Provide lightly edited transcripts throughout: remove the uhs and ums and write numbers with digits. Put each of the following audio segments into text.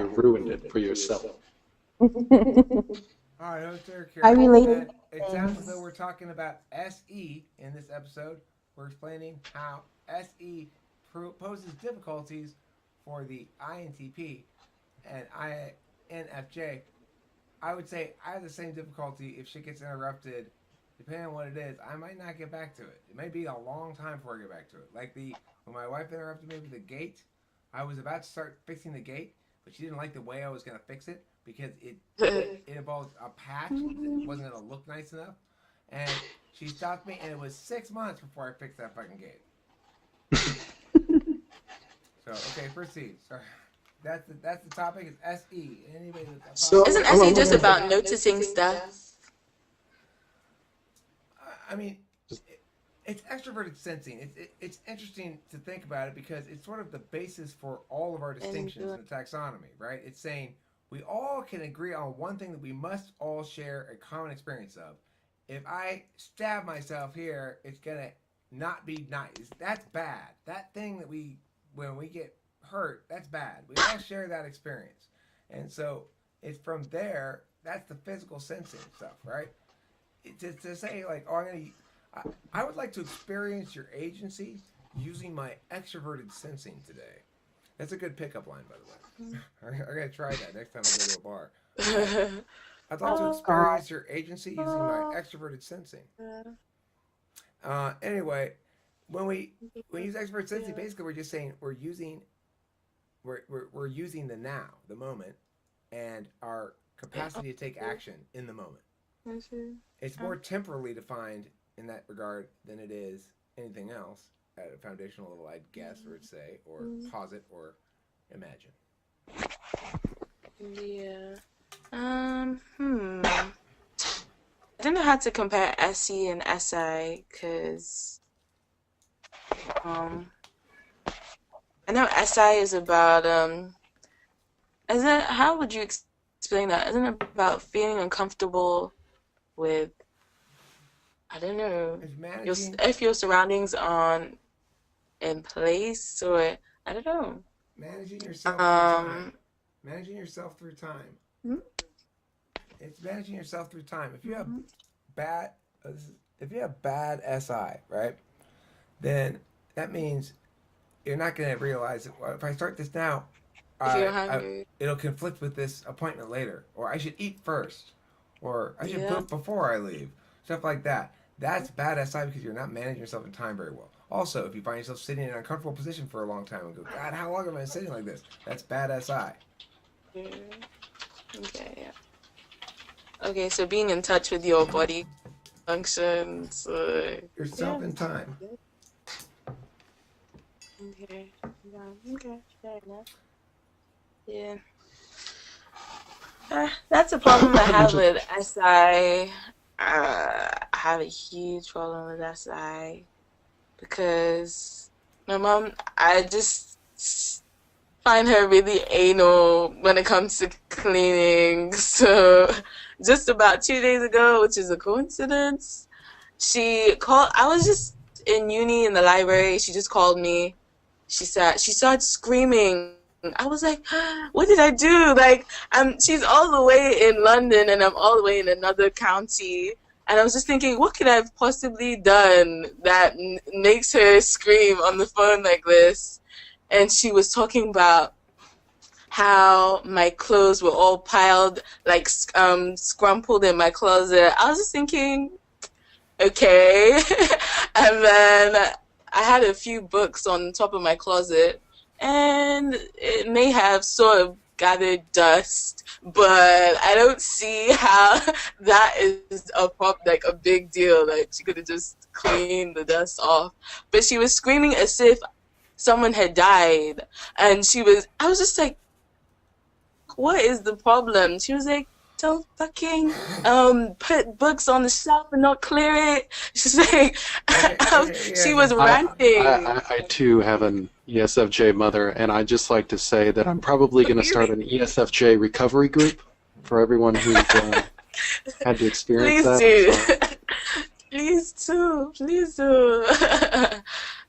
you've ruined it for yourself. All right, let's start here. I relate. It sounds as though we're talking about SE in this episode. We're explaining how SE poses difficulties for the INTP and INFJ. I would say I have the same difficulty if shit gets interrupted. Depending on what it is, I might not get back to it. It may be a long time before I get back to it. Like when my wife interrupted me with the gate, I was about to start fixing the gate, but she didn't like the way I was going to fix it because it involved a patch. It wasn't going to look nice enough. And she stopped me, and it was 6 months before I fixed that fucking gate. So, okay, proceed. Sorry. That's the topic. It's SE. Anybody so isn't SE just about noticing stuff? I mean, it's extroverted sensing. It's interesting to think about it because it's sort of the basis for all of our distinctions in the taxonomy, right? It's saying we all can agree on one thing that we must all share a common experience of. If I stab myself here, it's gonna not be nice. That's bad. That thing that when we get hurt, that's bad. We all share that experience. And so it's from there, that's the physical sensing stuff, right? To say like, oh, I would like to experience your agency using my extroverted sensing today. That's a good pickup line, by the way. I'm going to try that next time I go to a bar. I'd like to experience your agency using my extroverted sensing. Anyway, when we use extroverted sensing, basically we're just saying we're using the now, the moment, and our capacity to take action in the moment. It's more temporally defined in that regard than it is anything else at a foundational level, I'd guess, or say, or posit, or imagine. Yeah. I don't know how to compare SE and SI because I know SI is about how would you explain that? Isn't it about feeling uncomfortable with, I don't know, if your surroundings aren't in place, or I don't know. Managing yourself through time. Managing yourself through time. It's managing yourself through time. If you have bad SI, right, then that means you're not going to realize that, well, if I start this now, it'll conflict with this appointment later, or I should eat first, or I should poop before I leave, stuff like that. That's bad SI because you're not managing yourself in time very well. Also, if you find yourself sitting in an uncomfortable position for a long time and go, God, how long am I sitting like this? That's bad SI. Okay, yeah. Okay, so being in touch with your body functions. Yourself in time. Okay. Okay, fair enough. Yeah. That's a problem I have with SI. I have a huge problem with SI because my mom, I just find her really anal when it comes to cleaning. So just about 2 days ago, which is a coincidence, she called. I was just in uni in the library. She just called me. She started screaming. I was like, what did I do? Like, she's all the way in London and I'm all the way in another county. And I was just thinking, what could I have possibly done that makes her scream on the phone like this? And she was talking about how my clothes were all piled, like scrumpled in my closet. I was just thinking, okay. And then I had a few books on top of my closet. And it may have sort of gathered dust, but I don't see how that is a big deal. Like, she could have just cleaned the dust off. But she was screaming as if someone had died. And I was just like, what is the problem? She was like, don't fucking put books on the shelf and not clear it. She's like, she was ranting. I too have an ESFJ mother, and I'd just like to say that I'm probably going to start an ESFJ recovery group for everyone who's had to experience that. Please do.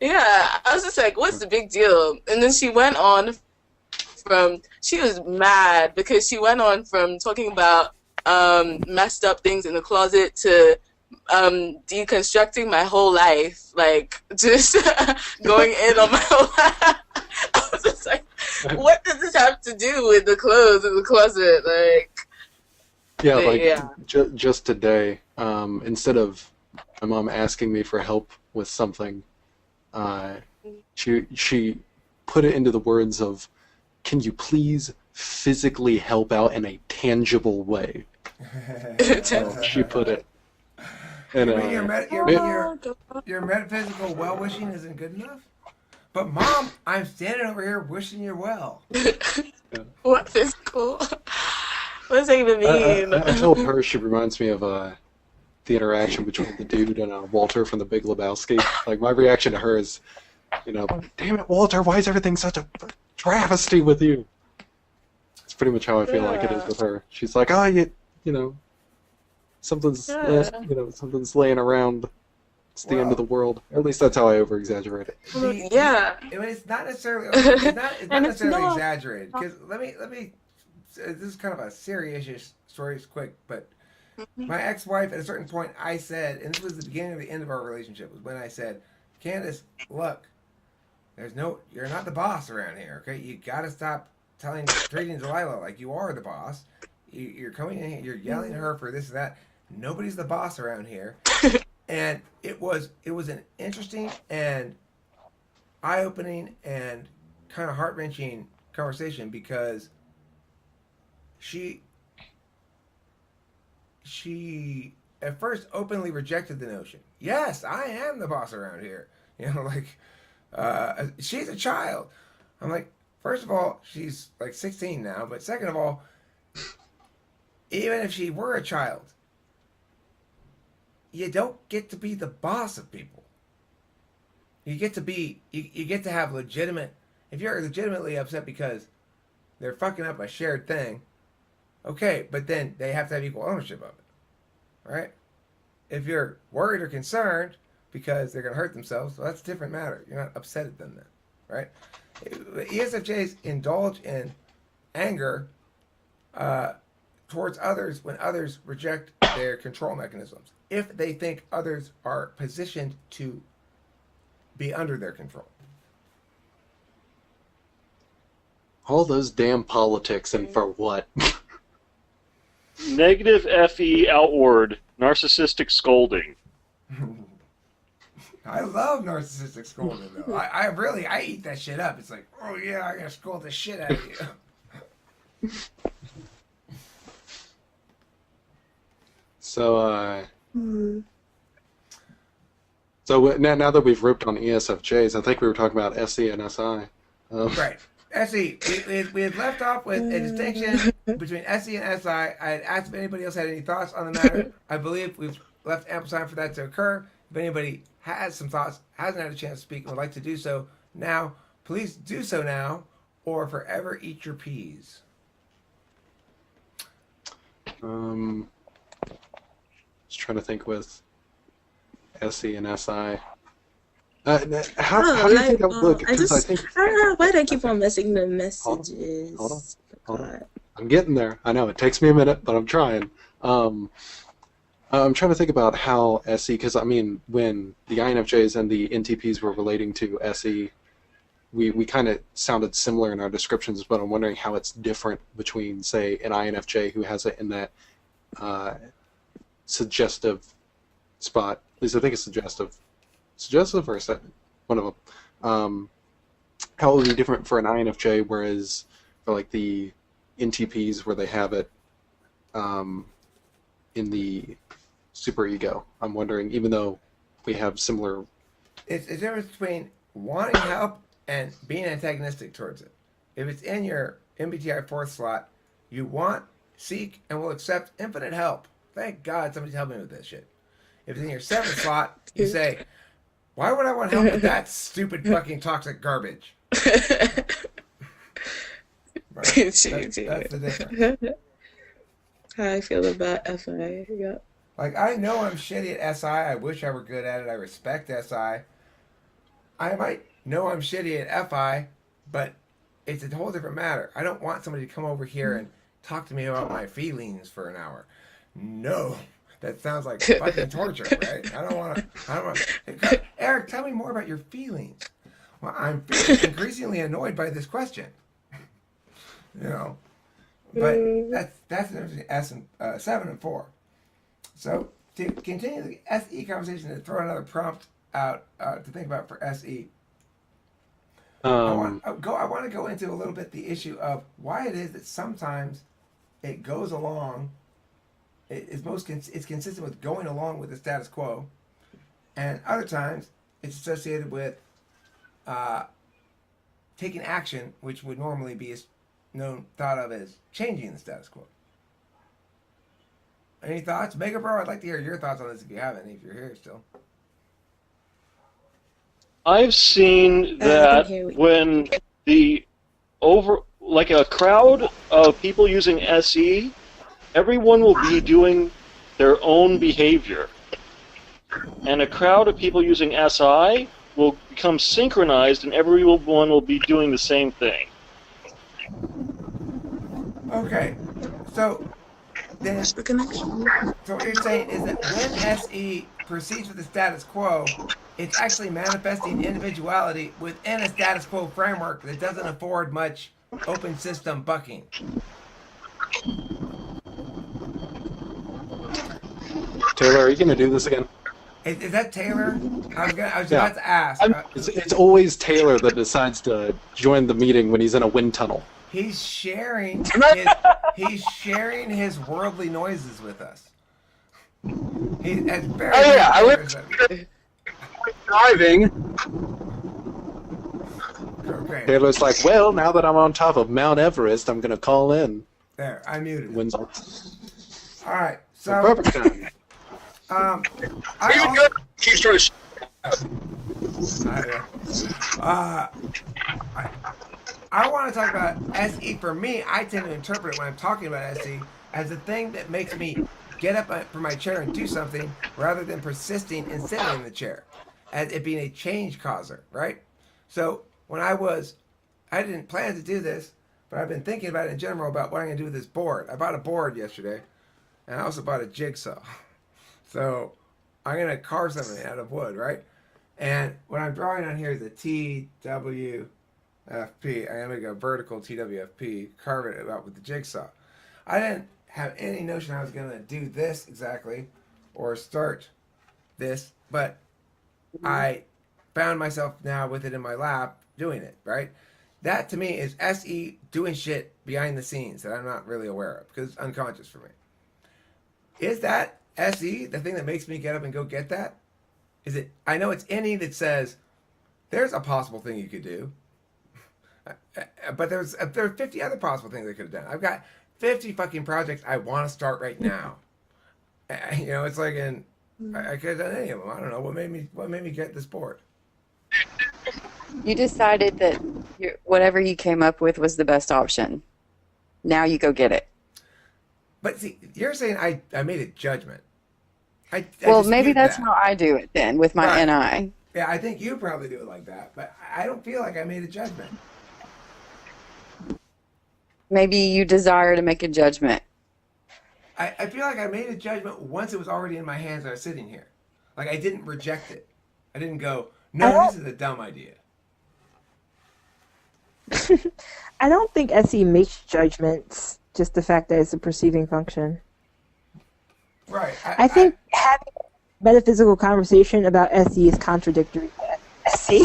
Yeah, I was just like, what's the big deal? And then she went on she was mad because she went on from talking about messed up things in the closet to deconstructing my whole life, like just going in on my whole life. I was just like, what does this have to do with the clothes in the closet? Like, Yeah, but like yeah. just today, instead of my mom asking me for help with something, she put it into the words of, "Can you please physically help out in a tangible way?" So she put it, and You mean Oh, your metaphysical well wishing isn't good enough? But mom, I'm standing over here wishing you well. what physical? What does that even mean? I told her she reminds me of the interaction between the dude and Walter from The Big Lebowski. Like, my reaction to her is, damn it, Walter, why is everything such a travesty with you? It's pretty much how I feel like it is with her. She's like, oh, you know, something's something's laying around. It's the end of the world. Or at least that's how I over-exaggerate it. Yeah. I mean, it's not necessarily it's not And it's necessarily not. exaggerated. Because let me. This is kind of a serious story. It's quick, but my ex-wife, at a certain point, I said, and this was the beginning of the end of our relationship, was when I said, Candace, look, you're not the boss around here, okay? You got to stop treating Delilah like you are the boss. You're coming in here, you're yelling at her for this and that. Nobody's the boss around here. And it was an interesting and eye-opening and kind of heart-wrenching conversation because she at first openly rejected the notion. Yes, I am the boss around here. She's a child. I'm like, first of all, she's like 16 now, but second of all, even if she were a child, you don't get to be the boss of people. You get to have legitimate, if you're legitimately upset because they're fucking up a shared thing, okay, but then they have to have equal ownership of it, right? If you're worried or concerned because they're going to hurt themselves, well, that's a different matter. You're not upset at them then, right? ESFJs indulge in anger towards others when others reject their control mechanisms, if they think others are positioned to be under their control. All those damn politics, and for what? Negative FE outward, narcissistic scolding. I love narcissistic scolding, though. I eat that shit up. It's like, oh yeah, I gotta scold the shit out of you. So, now that we've ripped on ESFJs, I think we were talking about SE and SI. Right. SE, we had left off with a distinction between SE and SI. I had asked if anybody else had any thoughts on the matter. I believe we've left ample time for that to occur. If anybody has some thoughts, hasn't had a chance to speak, and would like to do so now, please do so now, or forever eat your peas. Just trying to think with SE and SI. How do you think that would look? I don't know why do I keep on missing the messages. Hold on. I'm getting there. I know it takes me a minute, but I'm trying. I'm trying to think about how SE, because I mean, when the INFJs and the NTPs were relating to SE, we kind of sounded similar in our descriptions, but I'm wondering how it's different between, say, an INFJ who has it in that suggestive spot. At least I think it's suggestive. Suggestive, or is that one of them? How it would be different for an INFJ, whereas for like the NTPs where they have it in the superego. I'm wondering, even though we have similar... It's a difference between wanting help and being antagonistic towards it. If it's in your MBTI fourth slot, you want, seek, and will accept infinite help. Thank God somebody's helping me with this shit. If it's in your seventh slot, you say, why would I want help with that stupid fucking toxic garbage? Right. That's the difference. How I feel about FI. Yeah. Like, I know I'm shitty at SI. I wish I were good at it. I respect SI. I might know I'm shitty at FI, but it's a whole different matter. I don't want somebody to come over here and talk to me about my feelings for an hour. No, that sounds like fucking torture, right? I don't want to. Eric, tell me more about your feelings. Well, I'm feeling increasingly annoyed by this question. You know, but that's an interesting S and 7 and 4. So to continue the SE conversation and throw another prompt out to think about for SE. I want to go into a little bit the issue of why it is that sometimes it goes along. It's consistent with going along with the status quo, and other times it's associated with taking action, which would normally be thought of as changing the status quo. Any thoughts, Mega Bro? I'd like to hear your thoughts on this if you have any. If you're here still. I've seen that when like a crowd of people using SE, everyone will be doing their own behavior. And a crowd of people using SI will become synchronized and everyone will be doing the same thing. Okay, so then, so what you're saying is that when SE proceeds with the status quo, it's actually manifesting individuality within a status quo framework that doesn't afford much open system bucking. Taylor, are you going to do this again? Is that Taylor? I was about to ask. It's always Taylor that decides to join the meeting when he's in a wind tunnel. He's sharing his worldly noises with us. I was driving. Okay. Taylor's like, well, now that I'm on top of Mount Everest, I'm going to call in. There, I muted him. Wins all. All right, so Perfect time. I want to talk about SE. For me, I tend to interpret it when I'm talking about SE as a thing that makes me get up from my chair and do something rather than persisting and sitting in the chair, as it being a change causer, right? So when I didn't plan to do this, but I've been thinking about it in general about what I'm going to do with this board. I bought a board yesterday, and I also bought a jigsaw. So I'm going to carve something out of wood, right? And what I'm drawing on here is a TwFP. I'm going to make a vertical TwFP, carve it out with the jigsaw. I didn't have any notion I was going to do this exactly or start this, but I found myself now with it in my lap doing it, right? That to me is SE doing shit behind the scenes that I'm not really aware of because it's unconscious for me. Is that SE the thing that makes me get up and go get that? Is it? I know it's NE that says there's a possible thing you could do, but there are 50 other possible things I could have done. I've got 50 fucking projects I want to start right now. You know, it's like I could have done any of them. I don't know what made me get this board. You decided that whatever you came up with was the best option. Now you go get it. But see, you're saying I made a judgment. Well, maybe that's how I do it then with my NI. Yeah, I think you probably do it like that, but I don't feel like I made a judgment. Maybe you desire to make a judgment. I feel like I made a judgment once it was already in my hands and I was sitting here. Like I didn't reject it. I didn't go, no, this is a dumb idea. I don't think SE makes judgments, just the fact that it's a perceiving function. Right. I think having a metaphysical conversation about SE is contradictory to SE.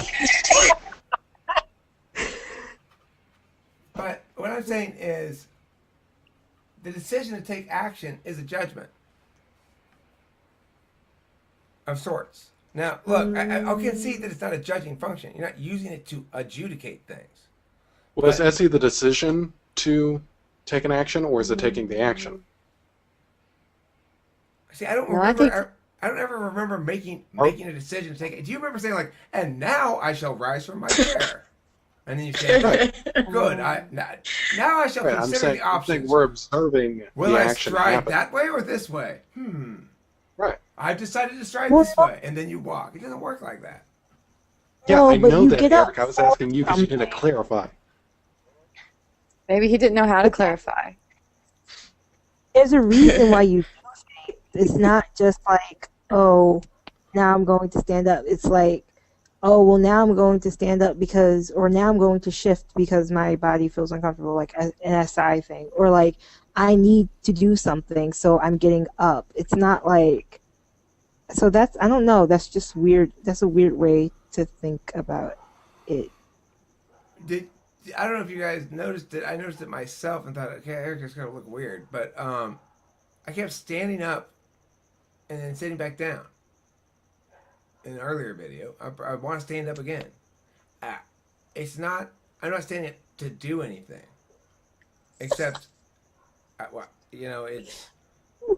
But what I'm saying is the decision to take action is a judgment of sorts. Now, look, I concede that it's not a judging function. You're not using it to adjudicate things. Well, is SE the decision to take an action, or is it taking the action? See, I don't remember. I don't ever remember making a decision to take it. Do you remember saying like, "And now I shall rise from my chair," and then you say, "Good, now I shall consider the options." I'm saying we're observing Will the I action stride happen. that way or this way? Right. I've decided to stride this way, and then you walk. It doesn't work like that. Yeah, No, I but know you that, get up Eric. I was asking you because you didn't clarify. Maybe he didn't know how to clarify. There's a reason why you do it. It's not just like, oh, now I'm going to stand up. It's like, oh, well, now I'm going to stand up because, or now I'm going to shift because my body feels uncomfortable, like an SI thing. Or like, I need to do something, so I'm getting up. It's not like, so that's, I don't know, that's just weird. That's a weird way to think about it. I don't know if you guys noticed it. I noticed it myself and thought, okay, Erica's gonna look weird, but I kept standing up and then sitting back down. In an earlier video, I want to stand up again. It's not. I'm not standing up to do anything, except, well, you know, it's.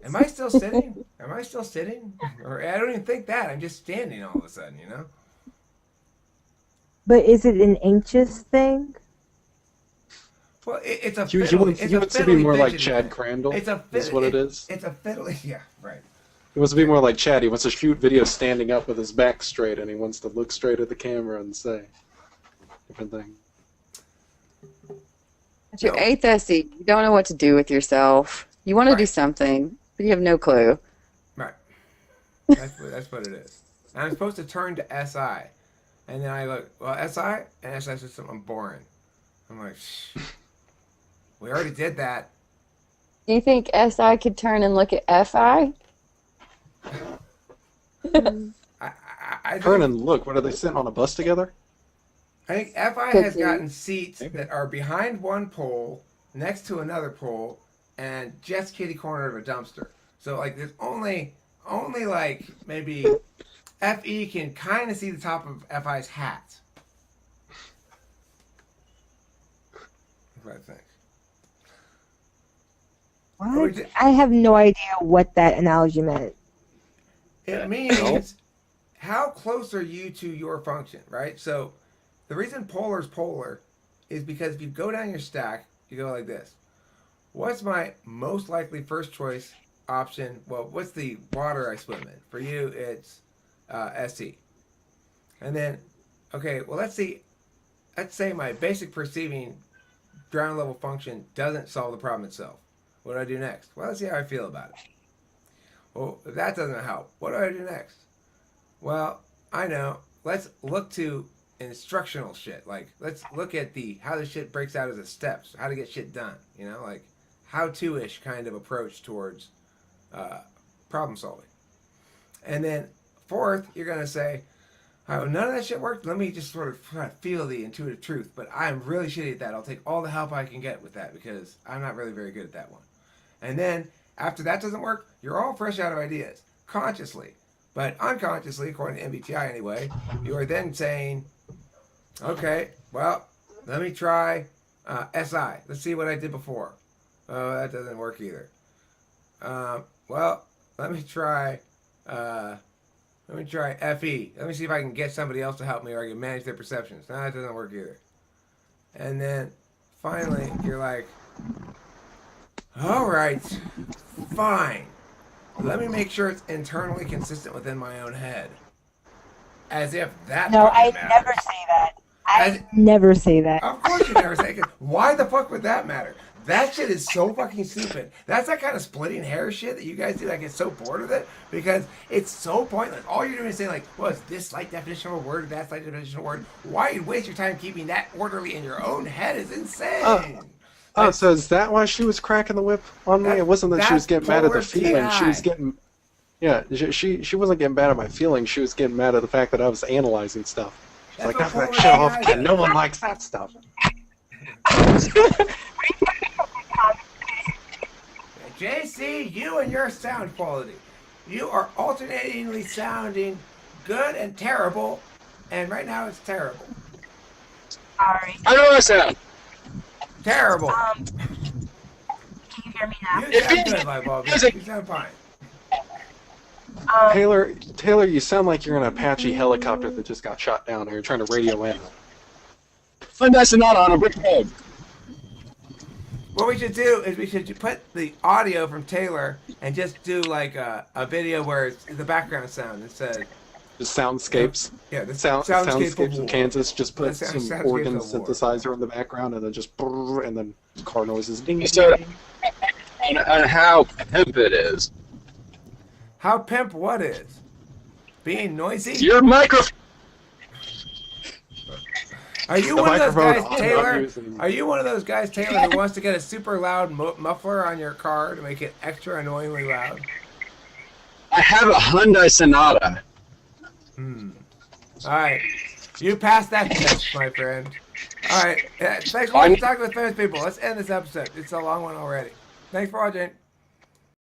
Am I still sitting? Am I still sitting? Or I don't even think that. I'm just standing all of a sudden, you know. But is it an anxious thing? Well, it's a You want to be more like Chad Crandall? Is what it is? It's a fiddly, yeah, right. He wants to be more like Chad. He wants to shoot video standing up with his back straight, and he wants to look straight at the camera and say different things. It's your 8th SE. You don't know what to do with yourself. You want to do something, but you have no clue. Right. That's what it is. And I'm supposed to turn to SI. And then I look, well, SI? And SI says something boring. I'm like, shh. We already did that. Do you think SI could turn and look at FI? I Turn and look. What are they sitting on a bus together? I think FI has gotten seats that are behind one pole, next to another pole, and just kitty corner of a dumpster. So like, there's only like maybe FE can kind of see the top of FI's hat. That's what I think. What? I have no idea what that analogy meant. It means how close are you to your function, right? So the reason polar is polar is because if you go down your stack, you go like this. What's my most likely first choice option? Well, what's the water I swim in? For you, it's SC. And then, okay, well, let's say my basic perceiving ground level function doesn't solve the problem itself. What do I do next? Well, let's see how I feel about it. Well, if that doesn't help, what do I do next? Well, I know. Let's look to instructional shit. Like, let's look at how the shit breaks out as a steps, how to get shit done. You know, like how-to-ish kind of approach towards problem solving. And then fourth, you're going to say, all right, none of that shit worked. Let me just sort of try to feel the intuitive truth. But I'm really shitty at that. I'll take all the help I can get with that because I'm not really very good at that one. And then after that doesn't work, you're all fresh out of ideas, consciously. But unconsciously, according to MBTI anyway, you are then saying, okay, well, let me try SI. Let's see what I did before. Oh, that doesn't work either. Well, let me try FE. Let me see if I can get somebody else to help me or I can manage their perceptions. No, that doesn't work either. And then finally, you're like, all right, fine. Let me make sure it's internally consistent within my own head. As if that No, I matters. never say that. Never say that. Of course you never say it. Why the fuck would that matter? That shit is so fucking stupid. That's that kind of splitting hair shit that you guys do. I get so bored of it because it's so pointless. All you're doing is saying like, well, is this slight definition of a word, that slight definition of a word? Why you waste your time keeping that orderly in your own head is insane. So is that why she was cracking the whip on me? It wasn't that she was getting mad at the feeling. She was getting, she wasn't getting mad at my feelings. She was getting mad at the fact that I was analyzing stuff. She's like, knock that shit off, and no one likes that stuff. JC, you and your sound quality. You are alternatingly sounding good and terrible, and right now it's terrible. Sorry. I know I sound. Terrible. Can you hear me now? You sound good, my Bob. You sound fine. Taylor, you sound like you're in an Apache helicopter that just got shot down, and you're trying to radio in. I'm messing on a brick road. What we should do is we should put the audio from Taylor and just do like a video where it's the background sound instead. Just soundscapes. Yeah, the soundscapes of Kansas. Just put some soundscapes organ of war. synthesizer in the background, and then just brrr, and then car noises. Ding, You ding, said ding. on how pimp it is. How pimp what is? Being noisy? Your microphone. Are you The one of those microphone guys, I'm not Taylor? using. Are you one of those guys, Taylor, who wants to get a super loud muffler on your car to make it extra annoyingly loud? I have a Hyundai Sonata. All right. You passed that test, my friend. All right. Thanks for talking with famous people. Let's end this episode. It's a long one already. Thanks for watching.